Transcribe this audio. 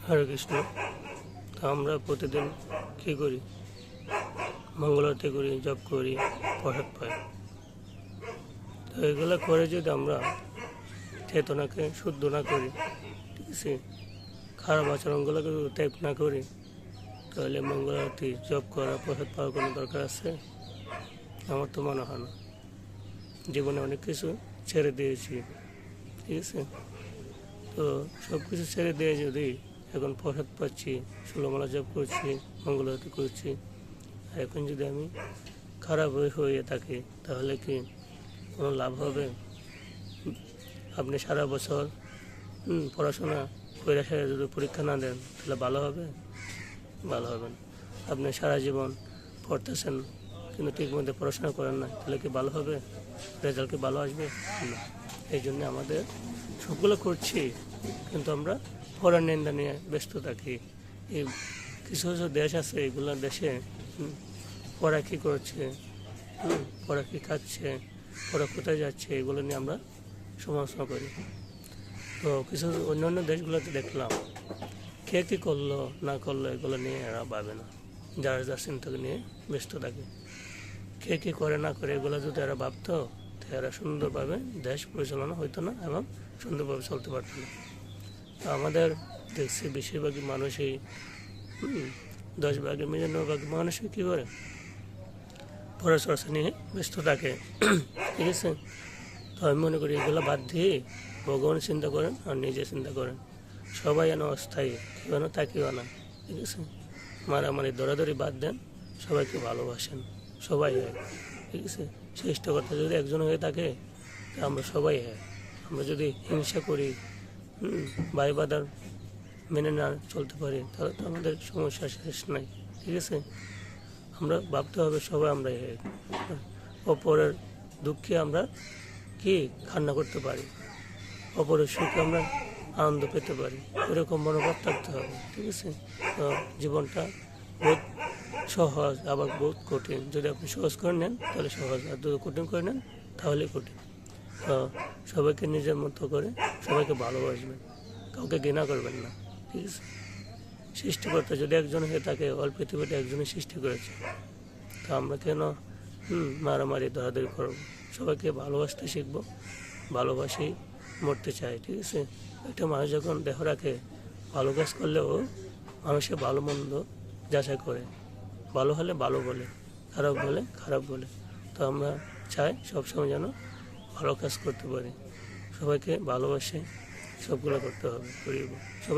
হরে কৃষ্ণ। তা আমরা প্রতিদিন কী করি? মঙ্গল আরতি করি, জপ করি, প্রসাদ পাই। তো এগুলো করে যদি আমরা চেতনাকে শুদ্ধ না করি, ঠিক আছে, খারাপ আচরণগুলোকে যদি ত্যাগ না করি, তাহলে মঙ্গল আরতি জপ করা, প্রসাদ পাওয়ার কোনো দরকার আছে? আমার তো মনে হয় না। জীবনে অনেক কিছু ছেড়ে দিয়েছি, ঠিক আছে। তো সব কিছু ছেড়ে দিয়ে যদি এখন প্রসাদ পাচ্ছি, ষোলমালা জপ করছি, মঙ্গল আরতি করছি, আর এখন যদি আমি খারাপ হয়ে থাকি, তাহলে কি কোনো লাভ হবে? আপনি সারা বছর পড়াশোনা করে যদি পরীক্ষা না দেন, তাহলে ভালো হবে? ভালো হবে না। আপনি সারা জীবন পড়তেছেন কিন্তু ঠিক মতো পড়াশোনা করেন না, তাহলে কি ভালো হবে? রেজাল্ট কি ভালো আসবে? না। এই জন্য আমাদের সবগুলো করছি, কিন্তু আমরা পড়ার নিন্দা নিয়ে ব্যস্ত থাকি। এই কিছু কিছু দেশ আছে, এগুলো দেশে পড়া কী করছে, পড়া কী খাচ্ছে, পড়া কোথায় যাচ্ছে, এগুলো নিয়ে আমরা সমালোচনা করি। তো কিছু অন্যান্য দেশগুলোতে দেখলাম কে কী করলো না করলো এগুলো নিয়ে এরা ভাবে না, যার যার চিন্তা নিয়ে ব্যস্ত থাকে। কে কী করে না করে এগুলো যদি এরা ভাবতো, তো এরা সুন্দরভাবে দেশ পরিচালনা হইতো না এবং সুন্দরভাবে চলতে পারতো না। তো আমাদের দেখছি বেশিরভাগই মানুষই 10 ভাগের 99 ভাগ মানুষই কী করে? পড়াচর্চা নিয়ে ব্যস্ত থাকে, ঠিক আছে। তো আমি মনে করি এগুলো বাদ দিয়ে ভগবান চিন্তা করেন আর নিজে চিন্তা করেন। সবাই যেন অস্থায়ী, কেউ যেন তাকিও না, ঠিক আছে। মারামারি দৌড়াদৌড়ি বাদ দেন, সবাইকে ভালোবাসেন, সবাই হয়, ঠিক আছে। সৃষ্টিকর্তা যদি একজন হয়ে থাকে, তা আমরা সবাই হয়। আমরা যদি হিংসা করি, ভাই বাদার মেনে না চলতে পারি, তাহলে তো আমাদের সমস্যা শেষ নাই, ঠিক আছে। আমরা ভাবতে হবে সবাই আমরা অপরের দুঃখে আমরা কি কান্না করতে পারি, অপরের সুখে আমরা আনন্দ পেতে পারি, এরকম মনোভাব থাকতে হবে, ঠিক আছে। তো জীবনটা বহুত সহজ, আবার বহুত কঠিন। যদি আপনি সহজ করে নেন তাহলে সহজ, আর যদি কঠিন করে নেন তাহলে কঠিন। তো সবাইকে নিজের মতো করে সবাইকে ভালোবাসবেন, কাউকে ঘৃণা করবেন না, ঠিক আছে। সৃষ্টিকর্তা যদি একজন হয়ে থাকে, অল পৃথিবীতে একজনই সৃষ্টি করেছে, তো আমরা কেন মারামারি দৌড়াদৌড়ি করব? সবাইকে ভালোবাসতে শিখবো, ভালোবাসেই মরতে চাই, ঠিক আছে। একটা মানুষ যখন দেহ রাখে, ভালো কাজ করলেও মানুষের ভালো মন্দ যাচাই করে, ভালো হলে ভালো বলে, খারাপ বলে খারাপ বলে। তো আমরা চাই সবসময় যেন ভালো কাজ করতে পারি, সবাইকে ভালোবাসে সবগুলো করতে হবে, করিব। সবাই